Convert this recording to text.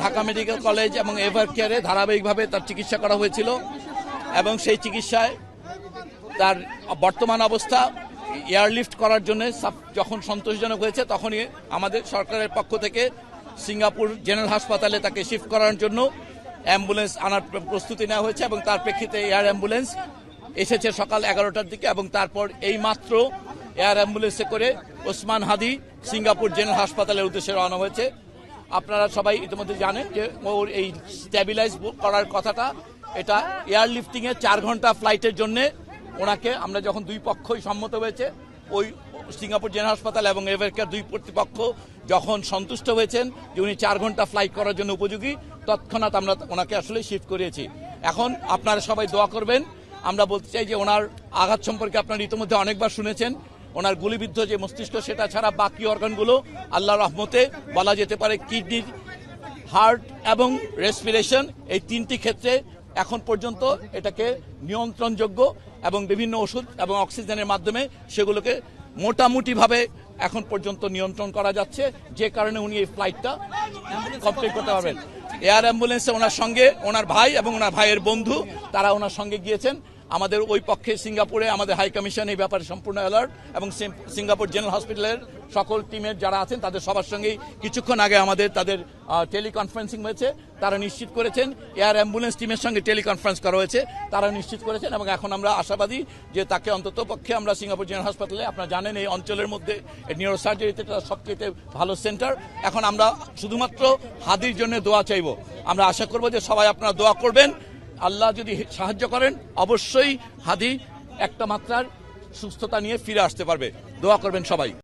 Dhaka medical college এবং ever কেয়ারে ধারাবাহিকভাবে তার চিকিৎসা করা হয়েছিল এবং সেই চিকিৎসায় তার বর্তমান অবস্থা এয়ারলিফট করার জন্য যখন সন্তোষজনক হয়েছে তখনই আমাদের সরকারের পক্ষ থেকে সিঙ্গাপুর জেনারেল হাসপাতালে তাকে শিফট করার জন্য অ্যাম্বুলেন্স আনার প্রস্তুতি নেওয়া হয়েছে এবং তার প্রেক্ষিতে এয়ার অ্যাম্বুলেন্স এসেছে সকাল 11টার দিকে এবং তারপর এই মাত্র এয়ার অ্যাম্বুলেন্সে করে ওসমান হাদি সিঙ্গাপুর জেনারেল হাসপাতালের উদ্দেশ্যে রওনা হয়েছে। আপনারা সবাই ইতিমধ্যে জানেন যে ওর এই স্ট্যাবিলাইজ করার কথাটা, এটা এয়ারলিফটিংয়ে 4 ঘন্টা ফ্লাইটের জন্য ওনাকে আমরা যখন দুই পক্ষই সম্মত হয়েছে, ওই সিঙ্গাপুর জেনারেল হাসপাতাল এবং এভার কেয়ার দুই কর্তৃপক্ষ যখন সন্তুষ্ট হয়েছেন যে উনি 4 ঘন্টা ফ্লাইট করার জন্য উপযোগী, তৎক্ষণাৎ আমরা ওনাকে আসলে শিফট করিয়েছি। এখন আপনারা সবাই দোয়া করবেন। আমরা বলতে চাই যে ওনার আঘাত সম্পর্কে আপনারা ইতিমধ্যে অনেকবার শুনেছেন, ওনার গুলিবিদ্ধ যে মস্তিষ্ক সেটা ছাড়া বাকি অর্গানগুলো আল্লাহর রহমতে বলা যেতে পারে কিডনি, হার্ট এবং রেসপিরেশন, এই 3টি ক্ষেত্রে এখন পর্যন্ত এটাকে নিয়ন্ত্রণযোগ্য এবং বিভিন্ন ওষুধ এবং অক্সিজেনের মাধ্যমে সেগুলোকে মোটামুটিভাবে এখন পর্যন্ত নিয়ন্ত্রণ করা যাচ্ছে, যে কারণে উনি এই ফ্লাইটটা কমপ্লিট করতে পারবেন। এয়ার অ্যাম্বুলেন্সে ওনার সঙ্গে ওনার ভাই এবং ওনার ভাইয়ের বন্ধু তারা ওনার সঙ্গে গিয়েছেন। আমাদের ওই পক্ষে সিঙ্গাপুরে আমাদের হাই কমিশন এই ব্যাপারে সম্পূর্ণ অ্যালার্ট এবং সিঙ্গাপুর জেনারেল হসপিটালের সকল টিমের যারা আছেন তাদের সবার সঙ্গেই কিছুক্ষণ আগে আমাদের তাদের টেলিকনফারেন্সিং হয়েছে। তারা নিশ্চিত করেছেন, এয়ার অ্যাম্বুলেন্স টিমের সঙ্গে টেলিকনফারেন্স করা হয়েছে, তারা নিশ্চিত করেছেন এবং এখন আমরা আশাবাদী যে তাকে অন্তত পক্ষে আমরা সিঙ্গাপুর জেনারেল হাসপাতালে, আপনারা জানেন এই অঞ্চলের মধ্যে নিউরোসার্জারিতে সবচেয়ে ভালো সেন্টার। এখন আমরা শুধুমাত্র হাদির জন্য দোয়া চাইব। আমরা আশা করব যে সবাই আপনারা দোয়া করবেন, আল্লাহ যদি সাহায্য করেন অবশ্যই হাদি একটা মাত্রার সুস্থতা নিয়ে ফিরে আসতে পারবে। দোয়া করবেন সবাই।